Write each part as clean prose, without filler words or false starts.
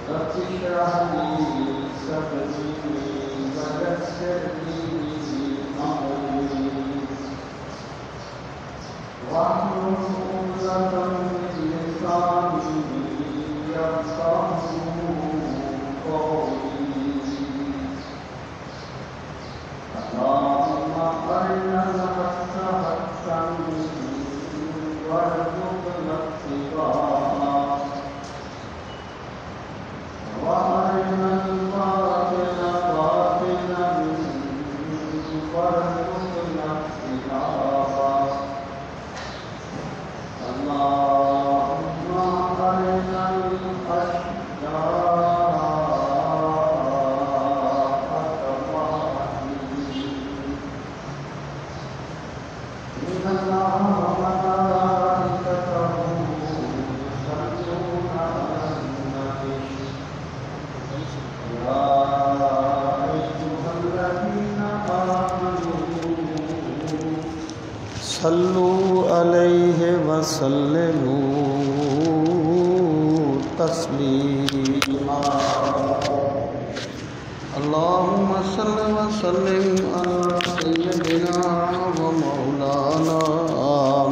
رب اشرح لي صدري ويسر لي أمري واحلل عقدة من لساني يفقهوا قولي اللهم أرنا الحق حقا وارزقنا اتباعه وأرنا الباطل باطلا وارزقنا اجتنابه اللهم أرنا الأشجار صلوا علیہ وسلموا تسلیما اللہم صل وسلم علی سیدنا و مولانا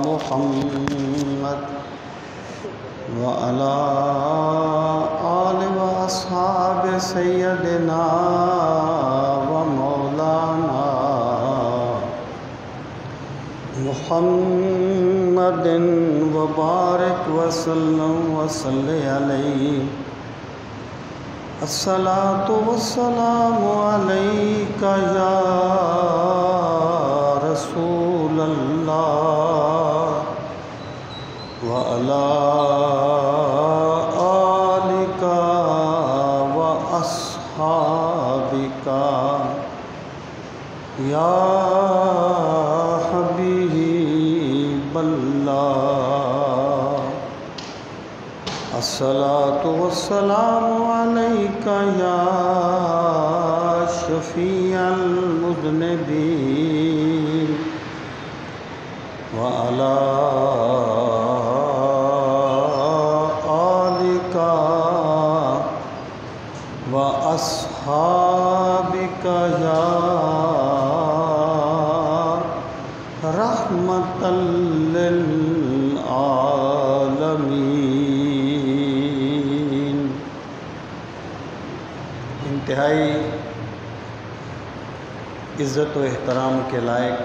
محمد وعلی آل و اصحاب سیدنا و مولانا محمد وبارک وسلم وصلی علیہ الصلاۃ والسلام علیک یا رسول اللہ وعلی آلک واصحابک یا الصلاۃ والسلام علیک یا شفیع المذنبین وعلی آلک واصحابک یا رحمۃ للعالمین۔ انتہائی عزت و احترام کے لائق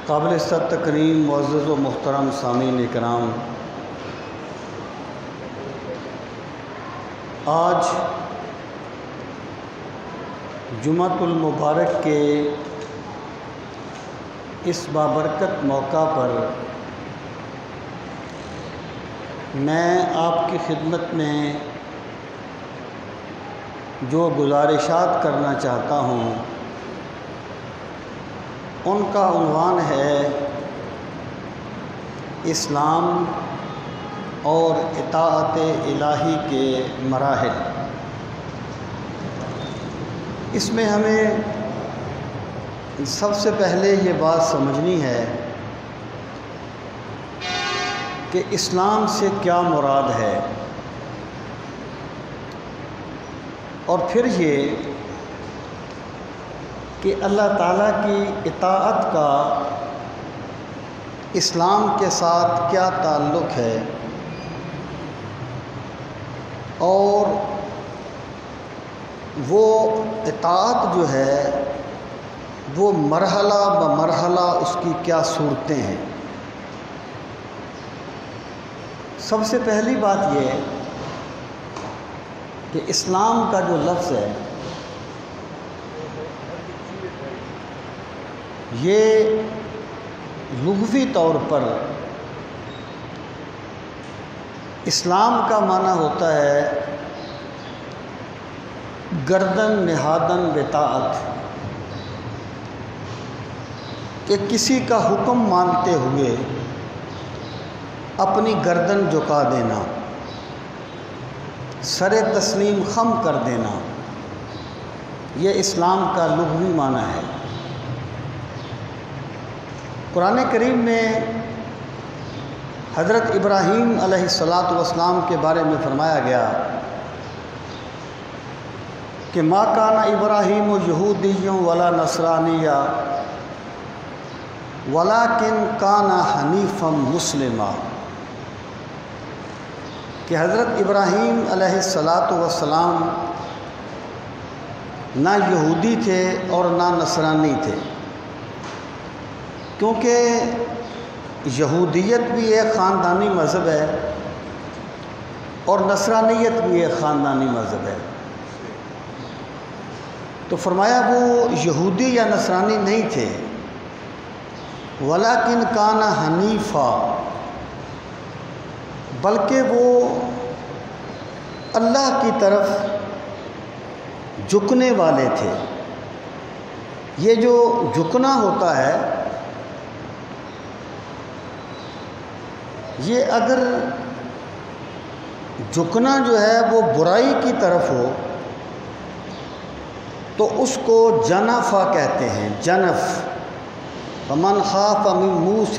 قابل صد تکریم معزز و محترم سامعین اکرام، آج جمعۃ المبارک کے اس بابرکت موقع پر میں آپ کی خدمت میں جو گزارشات کرنا چاہتا ہوں ان کا عنوان ہے اسلام اور اطاعت الہی کے مراحل۔ اس میں ہمیں سب سے پہلے یہ بات سمجھنی ہے کہ اسلام سے کیا مراد ہے، اور پھر یہ کہ اللہ تعالیٰ کی اطاعت کا اسلام کے ساتھ کیا تعلق ہے، اور وہ اطاعت جو ہے وہ مرحلہ بمرحلہ اس کی کیا صورتیں ہیں۔ سب سے پہلی بات یہ کہ اسلام کا جو لفظ ہے یہ لغوی طور پر اسلام کا معنی ہوتا ہے گردن نہادن بطاعت، کہ کسی کا حکم مانتے ہوئے اپنی گردن جھکا دینا، سر تسلیم خم کر دینا، یہ اسلام کا لغوی معنی ہے۔ قرآن کریم میں حضرت ابراہیم علیہ الصلاۃ والسلام کے بارے میں فرمایا گیا کہ ما کان ابراہیم یہودی ولا نصرانی ولکن کان حنیفا مسلما، کہ حضرت ابراہیم علیہ الصلاۃ والسلام نہ یہودی تھے اور نہ نصرانی تھے، کیونکہ یہودیت بھی ایک خاندانی مذہب ہے اور نصرانیت بھی ایک خاندانی مذہب ہے۔ تو فرمایا وہ یہودی یا نصرانی نہیں تھے، ولیکن کان حنیفا، بلکہ وہ اللہ کی طرف جھکنے والے تھے۔ یہ جو جھکنا ہوتا ہے، یہ اگر جھکنا جو ہے وہ برائی کی طرف ہو تو اس کو جنفا کہتے ہیں، جنف۔ فمن خاف من موص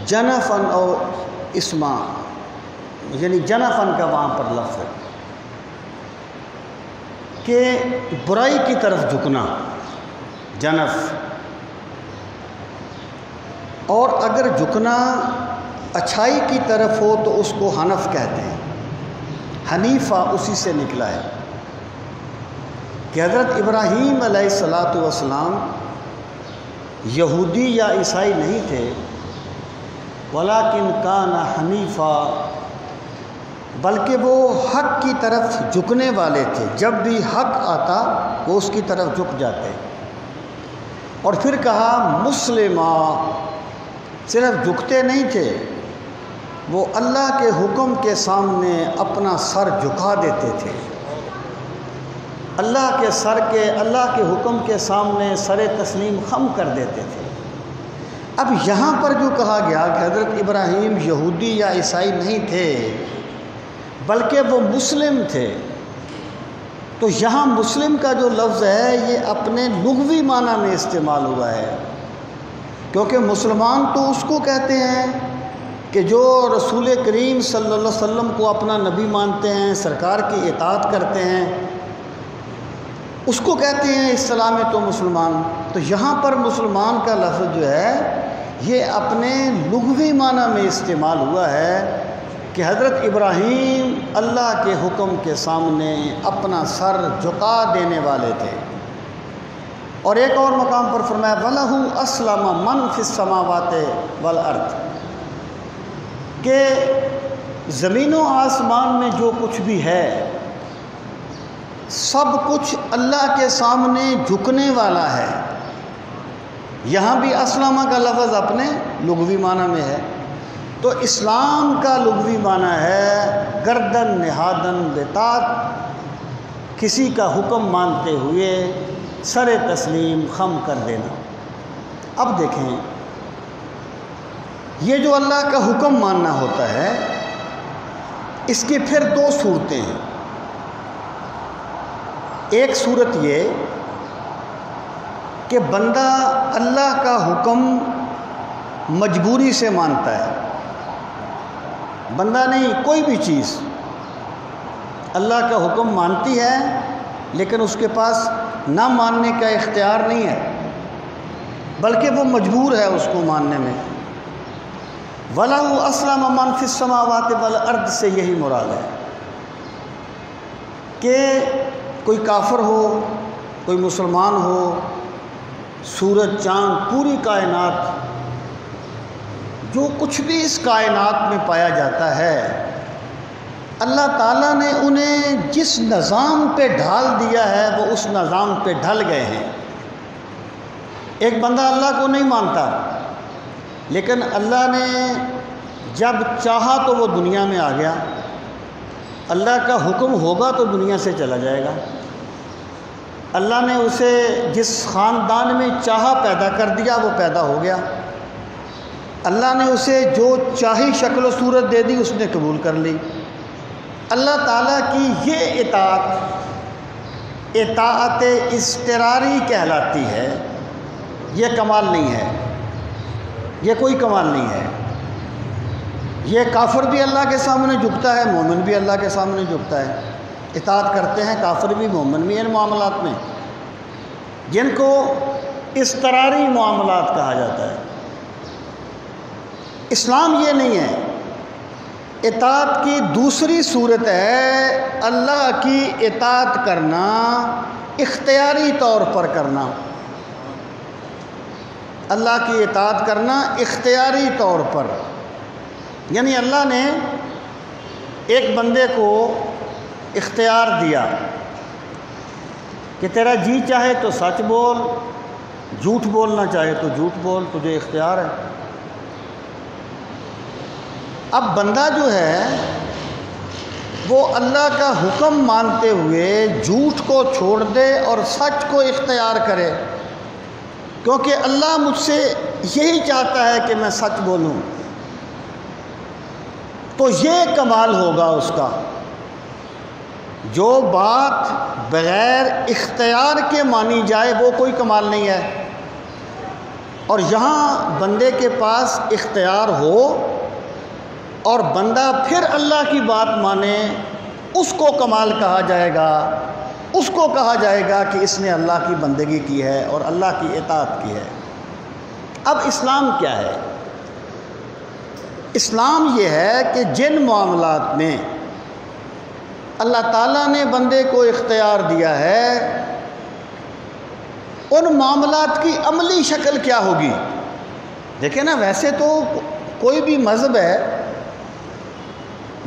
جنفا او اسما، یعنی جنفن کا وہاں پر لفظ ہے کہ برائی کی طرف جھکنا، جنف۔ اور اگر جھکنا اچھائی کی طرف ہو تو اس کو حنف کہتے ہیں، حنیفہ اسی سے نکلا ہے کہ حضرت ابراہیم علیہ الصلاۃ والسلام یہودی یا عیسائی نہیں تھے، ولیکن کان حنیفا، بلکہ وہ حق کی طرف جھکنے والے تھے۔ جب بھی حق آتا وہ اس کی طرف جھک جاتے۔ اور پھر کہا مسلمہ، صرف جھکتے نہیں تھے، وہ اللہ کے حکم کے سامنے اپنا سر جھکا دیتے تھے۔ اللہ کے حکم کے سامنے سر تسلیم خم کر دیتے تھے۔ اب یہاں پر جو کہا گیا کہ حضرت ابراہیم یہودی یا عیسائی نہیں تھے بلکہ وہ مسلم تھے، تو یہاں مسلم کا جو لفظ ہے یہ اپنے لغوی معنی میں استعمال ہوا ہے، کیونکہ مسلمان تو اس کو کہتے ہیں کہ جو رسول کریم صلی اللہ علیہ وسلم کو اپنا نبی مانتے ہیں، سرکار کی اطاعت کرتے ہیں، اس کو کہتے ہیں اصطلاح میں تو مسلمان۔ تو یہاں پر مسلمان کا لفظ جو ہے یہ اپنے لغوی معنی میں استعمال ہوا ہے کہ حضرت ابراہیم اللہ کے حکم کے سامنے اپنا سر جھکا دینے والے تھے۔ اور ایک اور مقام پر فرمایا وَلَهُ أَسْلَمَ مَنْ فِي السَّمَاوَاتِ وَالْأَرْضِ، کہ زمین و آسمان میں جو کچھ بھی ہے سب کچھ اللہ کے سامنے جھکنے والا ہے۔ یہاں بھی اسلامہ کا لفظ اپنے لغوی معنی میں ہے، تو اسلام کا لغوی معنی ہے گردن نہادن بطاعت، کسی کا حکم مانتے ہوئے سر تسلیم خم کر دینا۔ اب دیکھیں، یہ جو اللہ کا حکم ماننا ہوتا ہے اس کی پھر دو صورتیں ہیں۔ ایک صورت یہ کہ بندہ اللہ کا حکم مجبوری سے مانتا ہے، بندہ نہیں کوئی بھی چیز اللہ کا حکم مانتی ہے لیکن اس کے پاس نہ ماننے کا اختیار نہیں ہے، بلکہ وہ مجبور ہے اس کو ماننے میں۔ وَلَهُ أَسْلَمَ مَنْ فِي السَّمَاوَاتِ وَالْأَرْضِ سے یہی مراد ہے کہ کوئی کافر ہو، کوئی مسلمان ہو، سورج چاند پوری کائنات، جو کچھ بھی اس کائنات میں پایا جاتا ہے اللہ تعالیٰ نے انہیں جس نظام پہ ڈھال دیا ہے وہ اس نظام پہ ڈھل گئے ہیں۔ ایک بندہ اللہ کو نہیں مانتا لیکن اللہ نے جب چاہا تو وہ دنیا میں آ گیا، اللہ کا حکم ہوگا تو دنیا سے چلا جائے گا۔ اللہ نے اسے جس خاندان میں چاہا پیدا کر دیا وہ پیدا ہو گیا، اللہ نے اسے جو چاہی شکل و صورت دے دی اس نے قبول کر لی۔ اللہ تعالیٰ کی یہ اطاعت اضطراری کہلاتی ہے، یہ کمال نہیں ہے، یہ کوئی کمال نہیں ہے۔ یہ کافر بھی اللہ کے سامنے جھکتا ہے، مومن بھی اللہ کے سامنے جھکتا ہے، اطاعت کرتے ہیں کافر بھی مومن بھی ان معاملات میں، جن کو اضطراری معاملات کہا جاتا ہے۔ اسلام یہ نہیں ہے۔ اطاعت کی دوسری صورت ہے اللہ کی اطاعت کرنا اختیاری طور پر کرنا، اللہ کی اطاعت کرنا اختیاری طور پر، یعنی اللہ نے ایک بندے کو اختیار دیا کہ تیرا جی چاہے تو سچ بول، جھوٹ بولنا چاہے تو جھوٹ بول، تجھے اختیار ہے۔ اب بندہ جو ہے وہ اللہ کا حکم مانتے ہوئے جھوٹ کو چھوڑ دے اور سچ کو اختیار کرے، کیونکہ اللہ مجھ سے یہی چاہتا ہے کہ میں سچ بولوں، تو یہ کمال ہوگا اس کا۔ جو بات بغیر اختیار کے مانی جائے وہ کوئی کمال نہیں ہے، اور یہاں بندے کے پاس اختیار ہو اور بندہ پھر اللہ کی بات مانے، اس کو کمال کہا جائے گا، اس کو کہا جائے گا کہ اس نے اللہ کی بندگی کی ہے اور اللہ کی اطاعت کی ہے۔ اب اسلام کیا ہے؟ اسلام یہ ہے کہ جن معاملات میں اللہ تعالیٰ نے بندے کو اختیار دیا ہے ان معاملات کی عملی شکل کیا ہوگی؟ دیکھیں نا، ویسے تو کوئی بھی مذہب ہے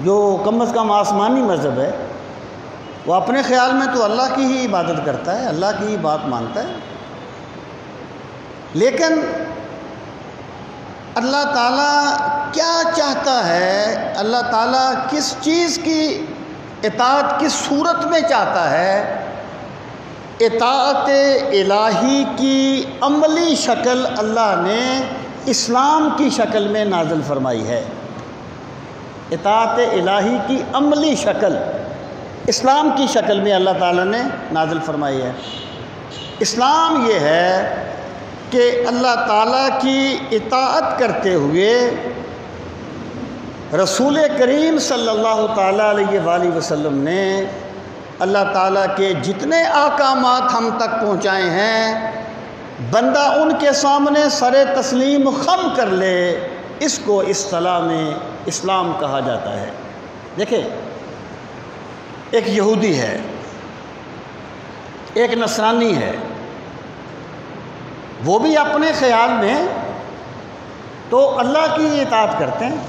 جو کم از کم آسمانی مذہب ہے، وہ اپنے خیال میں تو اللہ کی ہی عبادت کرتا ہے، اللہ کی ہی بات مانتا ہے، لیکن اللہ تعالیٰ کیا چاہتا ہے، اللہ تعالیٰ کس چیز کی اطاعت کس صورت میں چاہتا ہے، اطاعت الہی کی عملی شکل اللہ نے اسلام کی شکل میں نازل فرمائی ہے۔ اطاعت الہی کی عملی شکل اسلام کی شکل میں اللہ تعالیٰ نے نازل فرمائی ہے۔ اسلام یہ ہے کہ اللہ تعالیٰ کی اطاعت کرتے ہوئے رسول کریم صلی اللہ تعالیٰ علیہ وآلہ وسلم نے اللہ تعالیٰ کے جتنے احکامات ہم تک پہنچائے ہیں، بندہ ان کے سامنے سر تسلیم خم کر لے، اس کو اصطلاح میں اسلام کہا جاتا ہے۔ دیکھیں، ایک یہودی ہے، ایک نصرانی ہے، وہ بھی اپنے خیال میں تو اللہ کی اطاعت کرتے ہیں،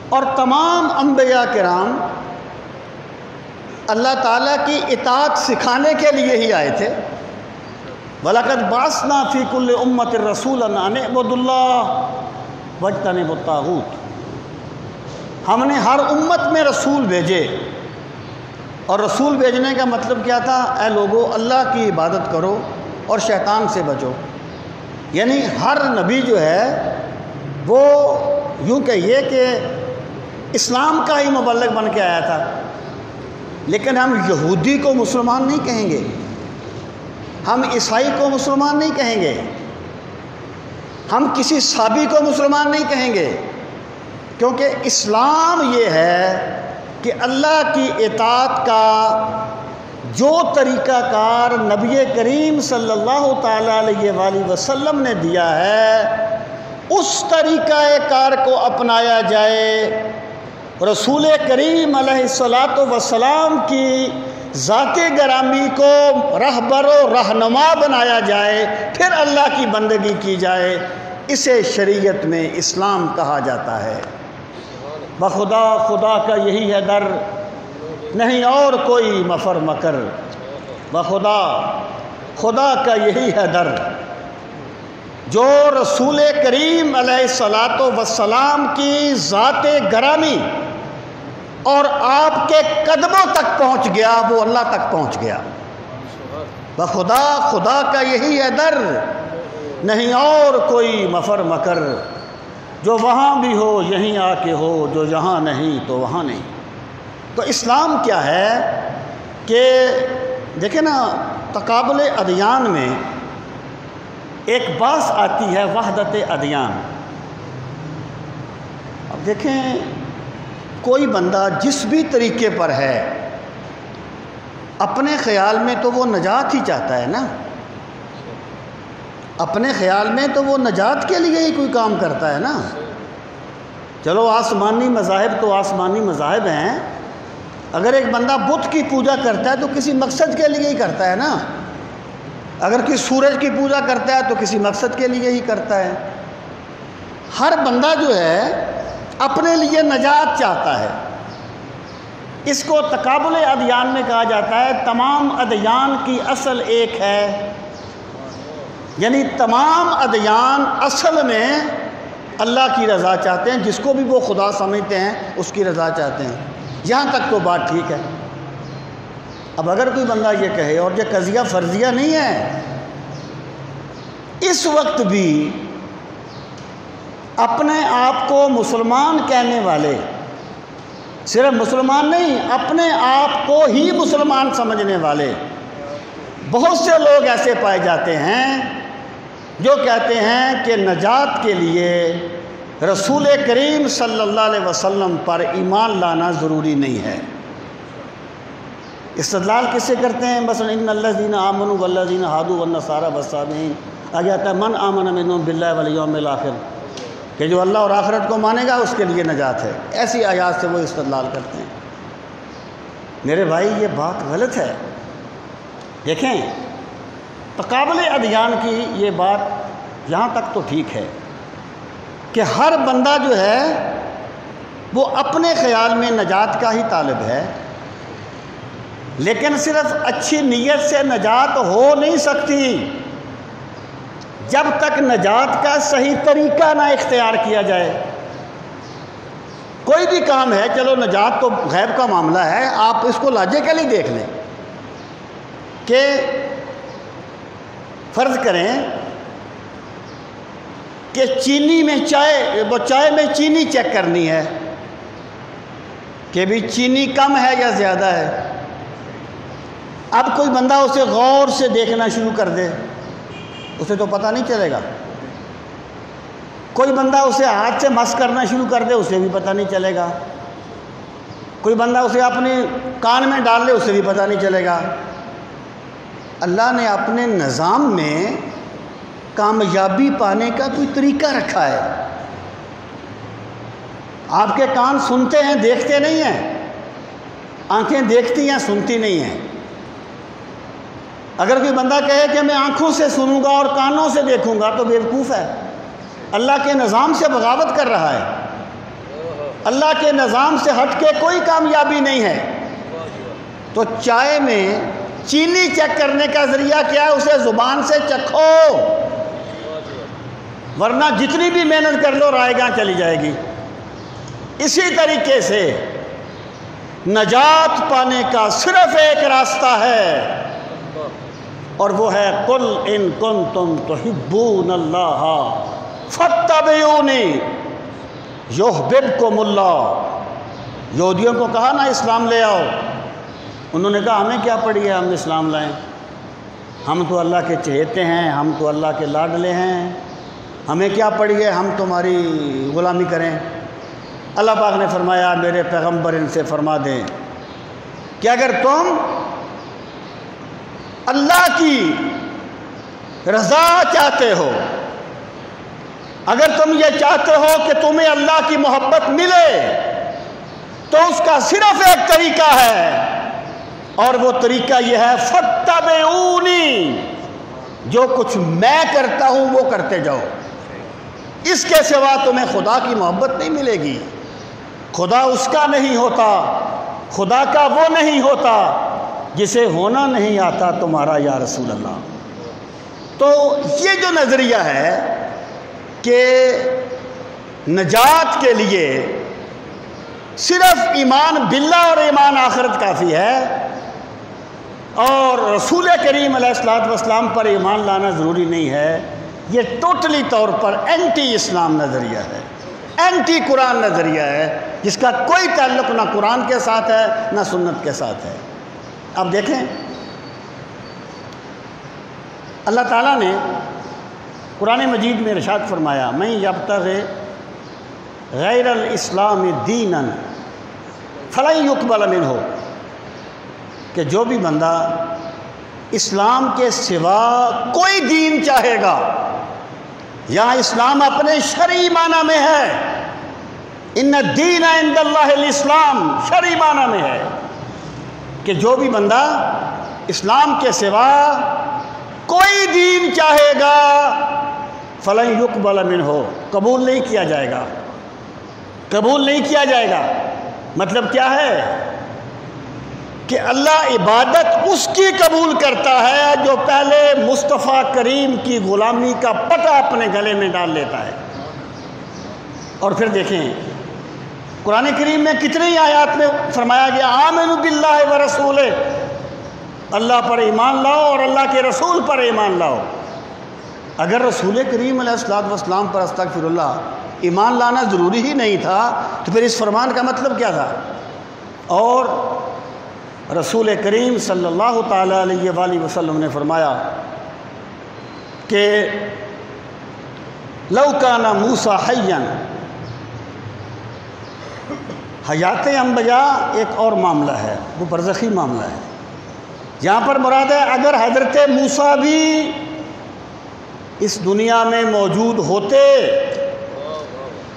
اور تمام انبیاء کرام اللہ تعالیٰ کی اطاعت سکھانے کے لیے ہی آئے تھے۔ وَلَقَدْ بَعَثْنَا فِي كُلِّ أُمَّةٍ رَسُولًا أَنِ اعْبُدُوا اللَّهَ وَاجْتَنِبُوا الطَّاغُوتَ۔ ہم نے ہر امت میں رسول بھیجے، اور رسول بھیجنے کا مطلب کیا تھا؟ اے لوگو، اللہ کی عبادت کرو اور شیطان سے بچو۔ یعنی ہر نبی جو ہے وہ یوں کہیے کہ اسلام کا ہی مبلغ بن کے آیا تھا، لیکن ہم یہودی کو مسلمان نہیں کہیں گے، ہم عیسائی کو مسلمان نہیں کہیں گے، ہم کسی صابی کو مسلمان نہیں کہیں گے، کیونکہ اسلام یہ ہے کہ اللہ کی اطاعت کا جو طریقہ کار نبی کریم صلی اللہ تعالیٰ علیہ وآلہ وسلم نے دیا ہے، اس طریقہ کار کو اپنایا جائے، رسول کریم علیہ الصلاۃ والسلام کی ذات گرامی کو رہبر و رہنما بنایا جائے، پھر اللہ کی بندگی کی جائے، اسے شریعت میں اسلام کہا جاتا ہے۔ بخدا خدا کا یہی ہے در، نہیں اور کوئی مفر مکر، بخدا خدا کا یہی ہے در۔ جو رسول کریم علیہ الصلاۃ والسلام کی ذات گرامی اور آپ کے قدموں تک پہنچ گیا، وہ اللہ تک پہنچ گیا۔ بخدا خدا کا یہی ہے در، نہیں اور کوئی مفر مکر، جو وہاں بھی ہو یہیں آ کے ہو، جو یہاں نہیں تو وہاں نہیں۔ تو اسلام کیا ہے کہ دیکھیں نا، تقابل ادیان میں ایک بحث آتی ہے وحدت ادیان۔ دیکھیں کوئی بندہ جس بھی طریقے پر ہے اپنے خیال میں تو وہ نجات ہی چاہتا ہے نا، اپنے خیال میں تو وہ نجات کے لیے ہی کوئی کام کرتا ہے نا۔ چلو آسمانی مذاہب تو آسمانی مذاہب ہیں، اگر ایک بندہ بت کی پوجا کرتا ہے تو کسی مقصد کے لیے ہی کرتا ہے نا، اگر کسی سورج کی پوجا کرتا ہے تو کسی مقصد کے لیے ہی کرتا ہے۔ ہر بندہ جو ہے اپنے لیے نجات چاہتا ہے۔ اس کو تقابل ادیان میں کہا جاتا ہے، تمام ادیان کی اصل ایک ہے، یعنی تمام ادیان اصل میں اللہ کی رضا چاہتے ہیں، جس کو بھی وہ خدا سمجھتے ہیں اس کی رضا چاہتے ہیں۔ یہاں تک تو بات ٹھیک ہے۔ اب اگر کوئی بندہ یہ کہے، اور یہ قضیہ فرضیہ نہیں ہے، اس وقت بھی اپنے آپ کو مسلمان کہنے والے، صرف مسلمان نہیں، اپنے آپ کو ہی مسلمان سمجھنے والے بہت سے لوگ ایسے پائے جاتے ہیں جو کہتے ہیں کہ نجات کے لیے رسول کریم صلی اللہ علیہ وسلم پر ایمان لانا ضروری نہیں ہے۔ استدلال کس سے کرتے ہیں؟ مثلا ان الذین آمنوا والذین ہادوا والنصارى والصابئین، آگے آتا ہے من آمن منہم باللہ والیوم الآخر، کہ جو اللہ اور آخرت کو مانے گا اس کے لیے نجات ہے۔ ایسی آیات سے وہ استدلال کرتے ہیں۔ میرے بھائی یہ بات غلط ہے۔ دیکھیں تقابل ادیان کی یہ بات یہاں تک تو ٹھیک ہے کہ ہر بندہ جو ہے وہ اپنے خیال میں نجات کا ہی طالب ہے، لیکن صرف اچھی نیت سے نجات ہو نہیں سکتی جب تک نجات کا صحیح طریقہ نہ اختیار کیا جائے۔ کوئی بھی کام ہے، چلو نجات تو غیب کا معاملہ ہے، آپ اس کو لاجیکلی دیکھ لیں کہ فرض کریں کہ چینی میں چائے میں چینی چیک کرنی ہے کہ بھی چینی کم ہے یا زیادہ ہے۔ اب کوئی بندہ اسے غور سے دیکھنا شروع کر دے، اسے تو پتہ نہیں چلے گا۔ کوئی بندہ اسے ہاتھ سے مس کرنا شروع کر دے، اسے بھی پتہ نہیں چلے گا۔ کوئی بندہ اسے اپنے کان میں ڈال لے، اسے بھی پتہ نہیں چلے گا۔ اللہ نے اپنے نظام میں کامیابی پانے کا کوئی طریقہ رکھا ہے۔ آپ کے کان سنتے ہیں، دیکھتے نہیں ہیں، آنکھیں دیکھتی ہیں، سنتی نہیں ہیں۔ اگر کوئی بندہ کہے کہ میں آنکھوں سے سنوں گا اور کانوں سے دیکھوں گا تو بیوقوف ہے، اللہ کے نظام سے بغاوت کر رہا ہے۔ اللہ کے نظام سے ہٹ کے کوئی کامیابی نہیں ہے۔ تو چائے میں چینی چیک کرنے کا ذریعہ کیا ہے؟ اسے زبان سے چکھو، ورنہ جتنی بھی محنت کر لو رائے گاں چلی جائے گی۔ اسی طریقے سے نجات پانے کا صرف ایک راستہ ہے، اور وہ ہے قل ان کنتم تحبون اللہ فاتبعونی یحببکم اللہ۔ یہودیوں کو کہا نا اسلام لے آؤ، انہوں نے کہا ہمیں کیا پڑی ہے ہم اسلام لائیں، ہم تو اللہ کے چہیتے ہیں، ہم تو اللہ کے لاڈلے ہیں، ہمیں کیا پڑی ہے ہم تمہاری غلامی کریں۔ اللہ پاک نے فرمایا میرے پیغمبر ان سے فرما دیں کہ اگر تم اللہ کی رضا چاہتے ہو، اگر تم یہ چاہتے ہو کہ تمہیں اللہ کی محبت ملے، تو اس کا صرف ایک طریقہ ہے، اور وہ طریقہ یہ ہے فاتبعونی، جو کچھ میں کرتا ہوں وہ کرتے جاؤ۔ اس کے سوا تمہیں خدا کی محبت نہیں ملے گی۔ خدا اس کا نہیں ہوتا، خدا کا وہ نہیں ہوتا جسے ہونا نہیں آتا تمہارا یا رسول اللہ۔ تو یہ جو نظریہ ہے کہ نجات کے لیے صرف ایمان باللہ اور ایمان آخرت کافی ہے، اور رسول کریم علیہ الصلوۃ والسلام پر ایمان لانا ضروری نہیں ہے، یہ ٹوٹلی طور پر اینٹی اسلام نظریہ ہے، اینٹی قرآن نظریہ ہے، جس کا کوئی تعلق نہ قرآن کے ساتھ ہے نہ سنت کے ساتھ ہے۔ اب دیکھیں اللہ تعالیٰ نے قرآن مجید میں ارشاد فرمایا من یبتغ غیر الاسلام دینا فلن یقبل منہ، کہ جو بھی بندہ اسلام کے سوا کوئی دین چاہے گا، یہاں اسلام اپنے شرعی معنی میں ہے، ان الدین عند اللہ الاسلام، شرعی معنی میں ہے کہ جو بھی بندہ اسلام کے سوا کوئی دین چاہے گا فلن یقبل منہ، قبول نہیں کیا جائے گا، قبول نہیں کیا جائے گا۔ مطلب کیا ہے کہ اللہ عبادت اس کی قبول کرتا ہے جو پہلے مصطفیٰ کریم کی غلامی کا پٹا اپنے گلے میں ڈال لیتا ہے۔ اور پھر دیکھیں قرآن کریم میں کتنی آیات میں فرمایا گیا آمنوا باللہ ورسولہ، اللہ پر ایمان لاؤ اور اللہ کے رسول پر ایمان لاؤ۔ اگر رسول کریم علیہ الصلوۃ والسلام پر استغفر اللہ ایمان لانا ضروری ہی نہیں تھا تو پھر اس فرمان کا مطلب کیا تھا؟ اور رسول کریم صلی اللہ تعالیٰ علیہ وآلہ وسلم نے فرمایا کہ لو کان موسیٰ حیا، حیات انبیاء ایک اور معاملہ ہے، وہ برزخی معاملہ ہے، یہاں پر مراد ہے اگر حضرت موسیٰ بھی اس دنیا میں موجود ہوتے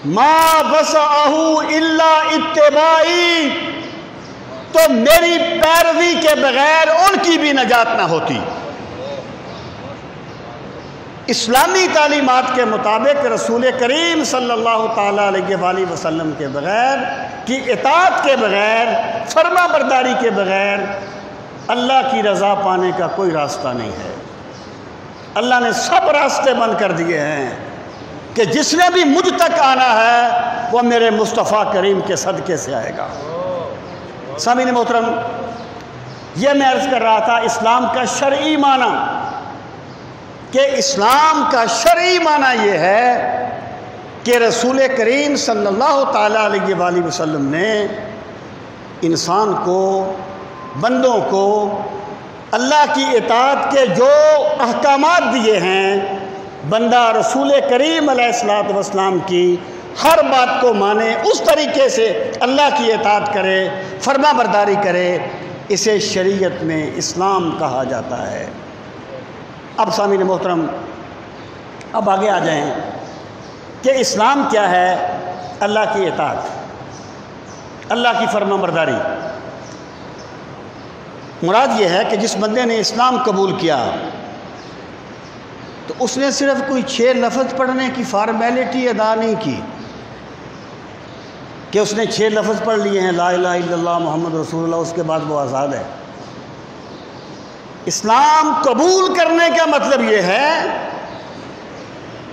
ما وسعہ الا اتباعی، تو میری پیروی کے بغیر ان کی بھی نجات نہ ہوتی۔ اسلامی تعلیمات کے مطابق رسول کریم صلی اللہ تعالیٰ علیہ وآلہ وسلم کے بغیر کی اطاعت کے بغیر، فرما برداری کے بغیر اللہ کی رضا پانے کا کوئی راستہ نہیں ہے۔ اللہ نے سب راستے بند کر دیے ہیں کہ جس نے بھی مجھ تک آنا ہے وہ میرے مصطفیٰ کریم کے صدقے سے آئے گا۔ سامعین محترم، یہ میں عرض کر رہا تھا اسلام کا شرعی معنی، کہ اسلام کا شرعی معنی یہ ہے کہ رسول کریم صلی اللہ تعالیٰ علیہ وآلہ وسلم نے انسان کو، بندوں کو اللہ کی اطاعت کے جو احکامات دیے ہیں، بندہ رسول کریم علیہ الصلوۃ والسلام کی ہر بات کو مانے، اس طریقے سے اللہ کی اطاعت کرے، فرما برداری کرے، اسے شریعت میں اسلام کہا جاتا ہے۔ اب سامعین محترم، اب آگے آ جائیں کہ اسلام کیا ہے؟ اللہ کی اطاعت، اللہ کی فرما برداری۔ مراد یہ ہے کہ جس بندے نے اسلام قبول کیا تو اس نے صرف کوئی 6 لفظ پڑھنے کی فارمیلٹی ادا نہیں کی کہ اس نے 6 لفظ پڑھ لیے ہیں لا الہ الا اللہ محمد رسول اللہ، اس کے بعد وہ آزاد ہے۔ اسلام قبول کرنے کا مطلب یہ ہے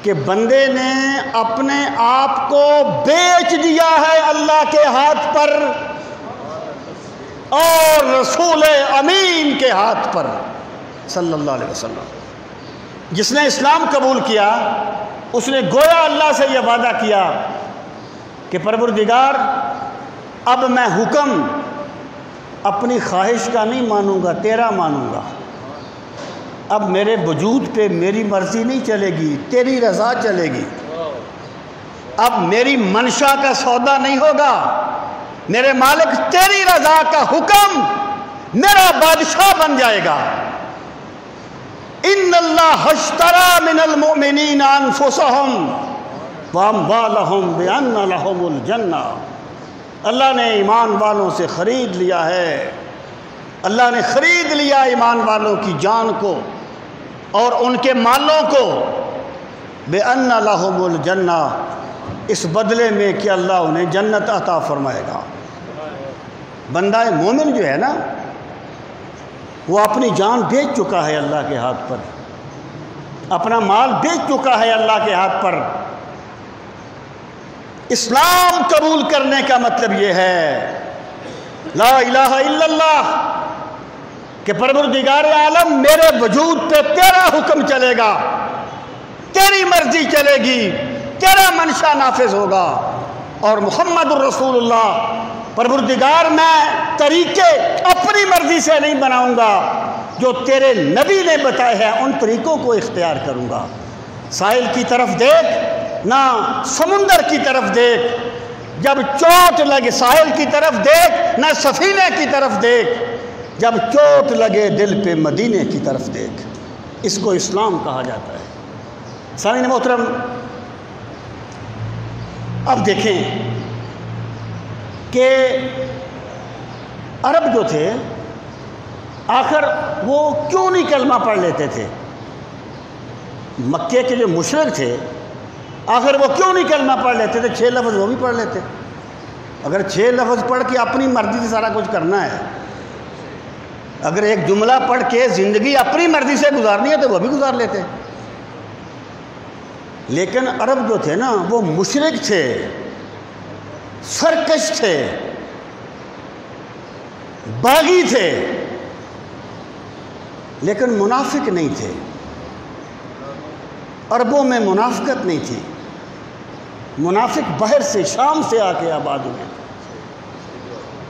کہ بندے نے اپنے آپ کو بیچ دیا ہے اللہ کے ہاتھ پر اور رسول امین کے ہاتھ پر صلی اللہ علیہ وسلم۔ جس نے اسلام قبول کیا اس نے گویا اللہ سے یہ وعدہ کیا کہ پروردگار اب میں حکم اپنی خواہش کا نہیں مانوں گا، تیرا مانوں گا۔ اب میرے وجود پہ میری مرضی نہیں چلے گی، تیری رضا چلے گی۔ اب میری منشا کا سودا نہیں ہوگا، میرے مالک تیری رضا کا حکم میرا بادشاہ بن جائے گا۔ ان اللہ اشتری من المؤمنین انفسہم واموالہم بان لہم الجنہ، اللہ نے ایمان والوں سے خرید لیا ہے، اللہ نے خرید لیا ایمان والوں کی جان کو اور ان کے مالوں کو، بان لہم الجنہ، اس بدلے میں کہ اللہ انہیں جنت عطا فرمائے گا۔ بندہ مومن جو ہے نا وہ اپنی جان بیچ چکا ہے اللہ کے ہاتھ پر، اپنا مال بیچ چکا ہے اللہ کے ہاتھ پر۔ اسلام قبول کرنے کا مطلب یہ ہے لا الہ الا اللہ کہ پروردگار عالم میرے وجود پہ تیرا حکم چلے گا، تیری مرضی چلے گی، تیرا منشا نافذ ہوگا، اور محمد الرسول اللہ پروردگار میں طریقے اپنی مرضی سے نہیں بناؤں گا، جو تیرے نبی نے بتائے ہیں ان طریقوں کو اختیار کروں گا۔ سائل کی طرف دیکھ، نہ سمندر کی طرف دیکھ، جب چوٹ لگے ساحل کی طرف دیکھ، نہ سفینے کی طرف دیکھ، جب چوٹ لگے دل پہ مدینے کی طرف دیکھ۔ اس کو اسلام کہا جاتا ہے۔ سامعین محترم، اب دیکھیں کہ عرب جو تھے آخر وہ کیوں نہیں کلمہ پڑھ لیتے تھے؟ مکے کے جو مشرک تھے آخر وہ کیوں نہیں کلمہ پڑھ لیتے تھے؟ 6 لفظ وہ بھی پڑھ لیتے۔ اگر 6 لفظ پڑھ کے اپنی مرضی سے سارا کچھ کرنا ہے، اگر ایک جملہ پڑھ کے زندگی اپنی مرضی سے گزارنی ہے تو وہ بھی گزار لیتے۔ لیکن عرب جو تھے نا وہ مشرک تھے، سرکش تھے، باغی تھے، لیکن منافق نہیں تھے۔ عربوں میں منافقت نہیں تھی۔ منافق باہر سے شام سے آ کے آباد ہوئے۔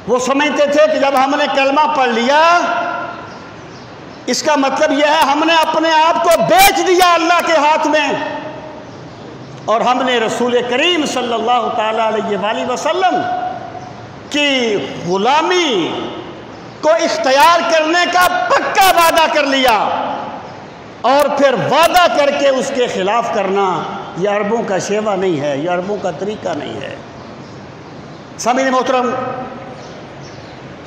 وہ سمجھتے تھے کہ جب ہم نے کلمہ پڑھ لیا اس کا مطلب یہ ہے ہم نے اپنے آپ کو بیچ دیا اللہ کے ہاتھ میں، اور ہم نے رسول کریم صلی اللہ تعالیٰ علیہ وآلہ وسلم کی غلامی کو اختیار کرنے کا پکا وعدہ کر لیا، اور پھر وعدہ کر کے اس کے خلاف کرنا یہ عربوں کا شیوہ نہیں ہے، یہ عربوں کا طریقہ نہیں ہے۔ سامعین محترم،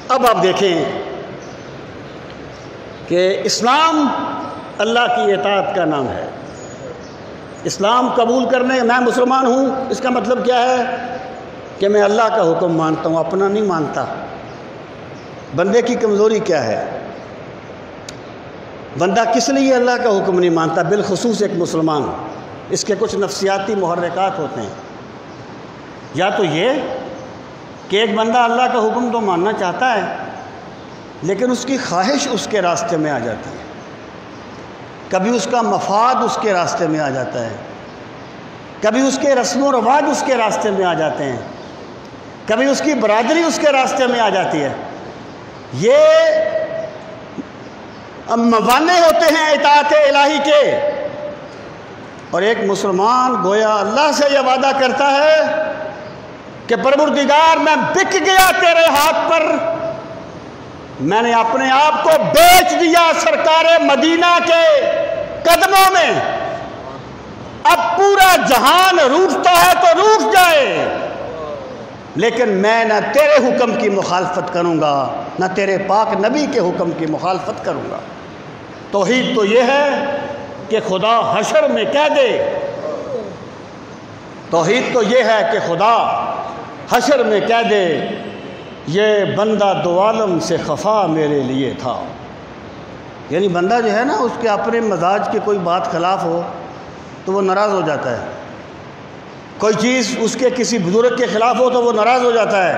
اب آپ دیکھیں کہ اسلام اللہ کی اطاعت کا نام ہے۔ اسلام قبول کرنے، میں مسلمان ہوں، اس کا مطلب کیا ہے کہ میں اللہ کا حکم مانتا ہوں، اپنا نہیں مانتا۔ بندے کی کمزوری کیا ہے؟ بندہ کس لیے اللہ کا حکم نہیں مانتا؟ بالخصوص ایک مسلمان، اس کے کچھ نفسیاتی محرکات ہوتے ہیں۔ یا تو یہ کہ ایک بندہ اللہ کا حکم تو ماننا چاہتا ہے لیکن اس کی خواہش اس کے راستے میں آ جاتی ہے، کبھی اس کا مفاد اس کے راستے میں آ جاتا ہے، کبھی اس کے رسم و رواج اس کے راستے میں آ جاتے ہیں، کبھی اس کی برادری اس کے راستے میں آ جاتی ہے۔ یہ موانع ہوتے ہیں اطاعت الہی کے، اور ایک مسلمان گویا اللہ سے یہ وعدہ کرتا ہے کہ پروردگار میں بک گیا تیرے ہاتھ پر، میں نے اپنے آپ کو بیچ دیا سرکار مدینہ کے قدموں میں، اب پورا جہان روٹھتا ہے تو روٹھ جائے، لیکن میں نہ تیرے حکم کی مخالفت کروں گا نہ تیرے پاک نبی کے حکم کی مخالفت کروں گا۔ توحید تو یہ ہے کہ خدا حشر میں کہہ دے، توحید تو یہ ہے کہ خدا حشر میں کہہ دے یہ بندہ دو عالم سے خفا میرے لیے تھا۔ یعنی بندہ جو ہے نا اس کے اپنے مزاج کی کوئی بات خلاف ہو تو وہ ناراض ہو جاتا ہے، کوئی چیز اس کے کسی بزرگ کے خلاف ہو تو وہ ناراض ہو جاتا ہے۔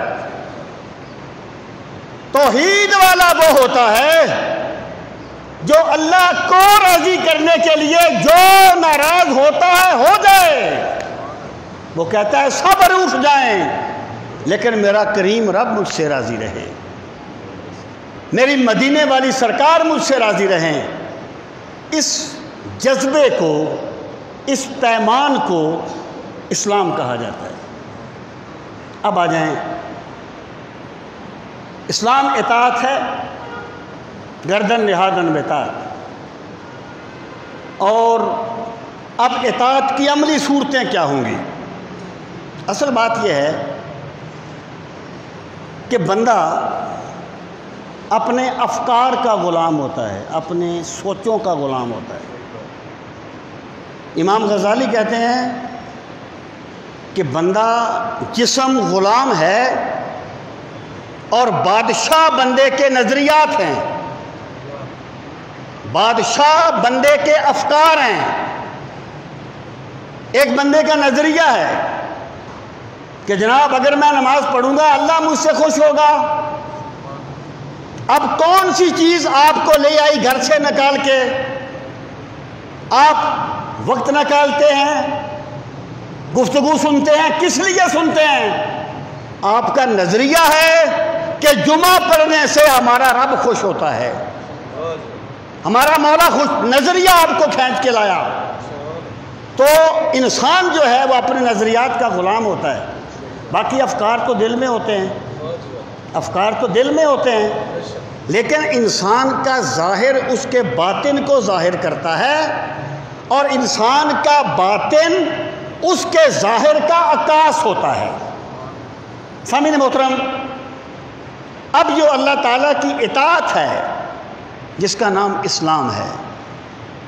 توحید والا وہ ہوتا ہے جو اللہ کو راضی کرنے کے لیے جو ناراض ہوتا ہے ہو جائے، وہ کہتا ہے سب روٹھ جائیں لیکن میرا کریم رب مجھ سے راضی رہے، میری مدینے والی سرکار مجھ سے راضی رہیں۔ اس جذبے کو، اس پیمان کو اسلام کہا جاتا ہے۔ اب آ جائیں، اسلام اطاعت ہے، گردن نہادن اطاعت، اور اب اطاعت کی عملی صورتیں کیا ہوں گی؟ اصل بات یہ ہے کہ بندہ اپنے افکار کا غلام ہوتا ہے، اپنے سوچوں کا غلام ہوتا ہے۔ امام غزالی کہتے ہیں کہ بندہ جسم غلام ہے اور بادشاہ بندے کے نظریات ہیں، بادشاہ بندے کے افکار ہیں۔ ایک بندے کا نظریہ ہے کہ جناب اگر میں نماز پڑھوں گا اللہ مجھ سے خوش ہوگا۔ اب کون سی چیز آپ کو لے آئی گھر سے نکال کے، آپ وقت نکالتے ہیں، گفتگو سنتے ہیں، کس لیے سنتے ہیں؟ آپ کا نظریہ ہے کہ جمعہ پڑھنے سے ہمارا رب خوش ہوتا ہے، ہمارا مولا خوش، نظریہ آپ کو کھینچ کے لایا۔ تو انسان جو ہے وہ اپنے نظریات کا غلام ہوتا ہے. باقی افکار تو دل میں ہوتے ہیں، افکار تو دل میں ہوتے ہیں، لیکن انسان کا ظاہر اس کے باطن کو ظاہر کرتا ہے، اور انسان کا باطن اس کے ظاہر کا عکاس ہوتا ہے. سامعین محترم، اب جو اللہ تعالیٰ کی اطاعت ہے، جس کا نام اسلام ہے،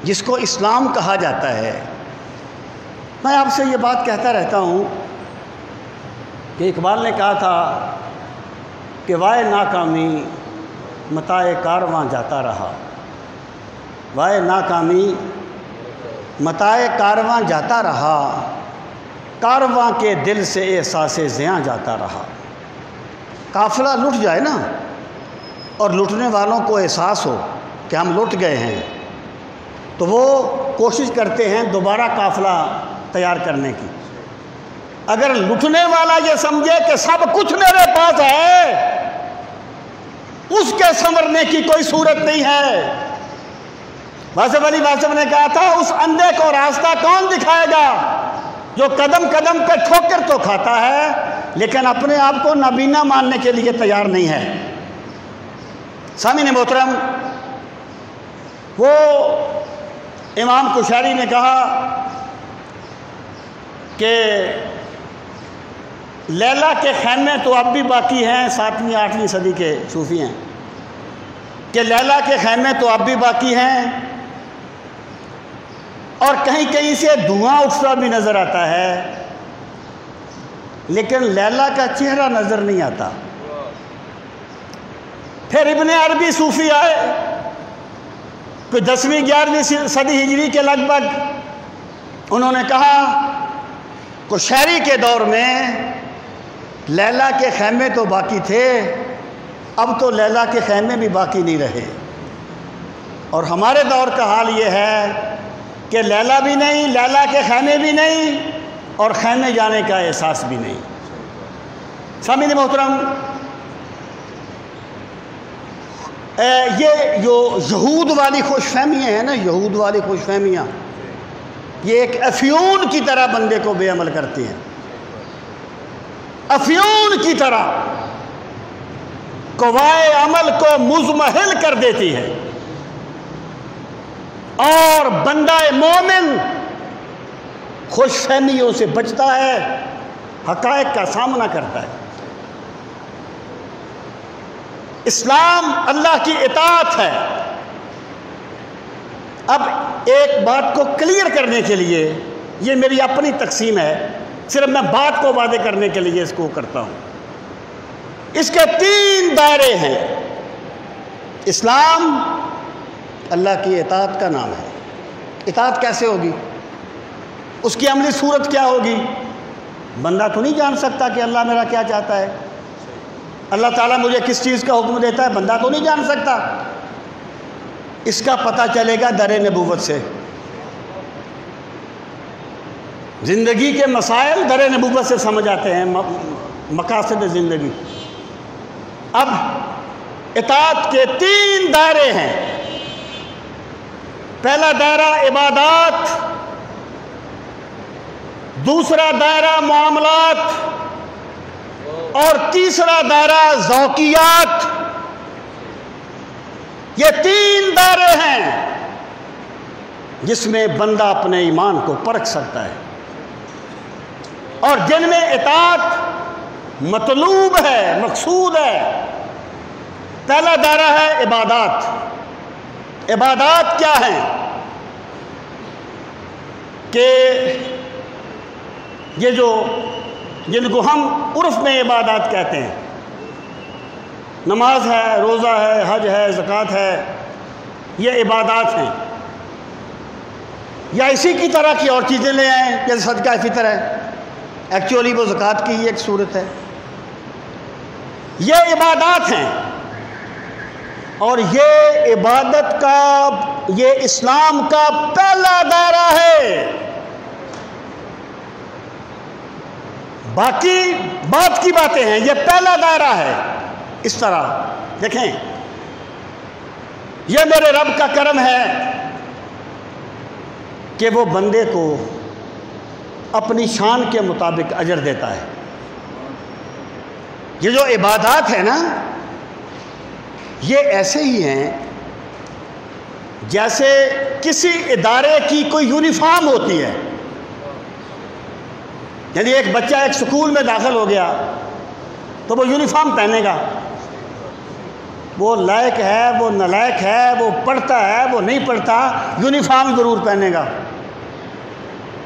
جس کو اسلام کہا جاتا ہے، میں آپ سے یہ بات کہتا رہتا ہوں کہ اقبال نے کہا تھا کہ وائے ناکامی متاع کارواں جاتا رہا، وائے ناکامی متاع کارواں جاتا رہا، کارواں کے دل سے احساس زیاں جاتا رہا. قافلہ لٹ جائے نا، اور لٹنے والوں کو احساس ہو کہ ہم لٹ گئے ہیں، تو وہ کوشش کرتے ہیں دوبارہ قافلہ تیار کرنے کی. اگر لٹنے والا یہ سمجھے کہ سب کچھ میرے پاس ہے، اس کے سنورنے کی کوئی صورت نہیں ہے. واصف علی واصف نے کہا تھا، اس اندھے کو راستہ کون دکھائے گا جو قدم قدم پہ ٹھوکر تو کھاتا ہے لیکن اپنے آپ کو نابینا ماننے کے لیے تیار نہیں ہے. سامعین محترم، وہ امام کشاری نے کہا کہ لیلا کے خیمے تو اب بھی باقی ہیں، 7ویں 8ویں صدی کے صوفی ہیں، کہ لیلا کے خیمے تو اب بھی باقی ہیں، اور کہیں کہیں سے دھواں اٹھتا بھی نظر آتا ہے، لیکن لیلا کا چہرہ نظر نہیں آتا. پھر ابن عربی صوفی آئے، کوئی 10ویں 11ویں صدی ہجری کے لگ بھگ. انہوں نے کہا کشاری کے دور میں لیلا کے خیمے تو باقی تھے، اب تو لیلا کے خیمے بھی باقی نہیں رہے. اور ہمارے دور کا حال یہ ہے کہ لیلا بھی نہیں، لیلا کے خیمے بھی نہیں، اور خیمے جانے کا احساس بھی نہیں. سامعین محترم، یہ جو یہود والی خوش فہمیاں ہیں نا، یہود والی خوش فہمیاں، یہ ایک افیون کی طرح بندے کو بے عمل کرتی ہیں. افیون کی طرح قوائے عمل کو مزمحل کر دیتی ہے، اور بندہ مومن خوش فہمیوں سے بچتا ہے، حقائق کا سامنا کرتا ہے. اسلام اللہ کی اطاعت ہے. اب ایک بات کو کلیئر کرنے کے لیے، یہ میری اپنی تقسیم ہے، صرف میں بات کو واضح کرنے کے لیے اس کو کرتا ہوں. اس کے 3 دائرے ہیں. اسلام اللہ کی اطاعت کا نام ہے. اطاعت کیسے ہوگی؟ اس کی عملی صورت کیا ہوگی؟ بندہ تو نہیں جان سکتا کہ اللہ میرا کیا چاہتا ہے. اللہ تعالیٰ مجھے کس چیز کا حکم دیتا ہے، بندہ تو نہیں جان سکتا. اس کا پتہ چلے گا در نبوت سے. زندگی کے مسائل در نبوت سے سمجھ آتے ہیں، مقاصد زندگی. اب اطاعت کے 3 دائرے ہیں. پہلا دائرہ عبادات، دوسرا دائرہ معاملات، اور تیسرا دائرہ ذوقیات. یہ 3 دائرے ہیں جس میں بندہ اپنے ایمان کو پرکھ سکتا ہے، اور جن میں اطاعت مطلوب ہے، مقصود ہے. پہلا دائرہ ہے عبادات. عبادات کیا ہیں؟ کہ یہ جو جن کو ہم عرف میں عبادات کہتے ہیں، نماز ہے، روزہ ہے، حج ہے، زکوٰۃ ہے، یہ عبادات ہیں. یا اسی کی طرح کی اور چیزیں لے آئیں، جیسے صدقہ فطر ہے، ایکچولی وہ زکوٰۃ کی ہی ایک صورت ہے. یہ عبادات ہیں، اور یہ عبادت کا، یہ اسلام کا پہلا دائرہ ہے. باقی بات کی باتیں ہیں، یہ پہلا دائرہ ہے. اس طرح دیکھیں، یہ میرے رب کا کرم ہے کہ وہ بندے کو اپنی شان کے مطابق اجر دیتا ہے۔ یہ جو عبادات ہیں نا، یہ ایسے ہی ہیں جیسے کسی ادارے کی کوئی یونیفارم ہوتی ہے۔ یعنی ایک بچہ ایک سکول میں داخل ہو گیا تو وہ یونیفارم پہنے گا، وہ لائق ہے، وہ نالائق ہے، وہ پڑھتا ہے، وہ نہیں پڑھتا، یونیفارم ضرور پہنے گا۔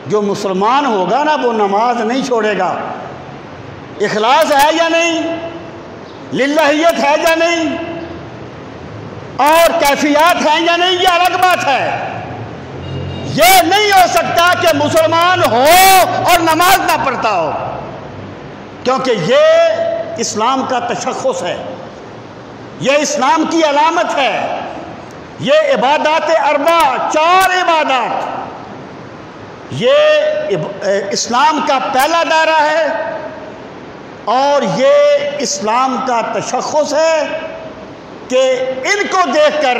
جو مسلمان ہوگا نا، وہ نماز نہیں چھوڑے گا۔ اخلاص ہے یا نہیں، للہیت ہے یا نہیں، اور کیفیات ہیں یا نہیں، یہ الگ بات ہے۔ یہ نہیں ہو سکتا کہ مسلمان ہو اور نماز نہ پڑھتا ہو، کیونکہ یہ اسلام کا تشخص ہے، یہ اسلام کی علامت ہے۔ یہ عبادات اربع، 4 عبادات، یہ اسلام کا پہلا دائرہ ہے، اور یہ اسلام کا تشخص ہے کہ ان کو دیکھ کر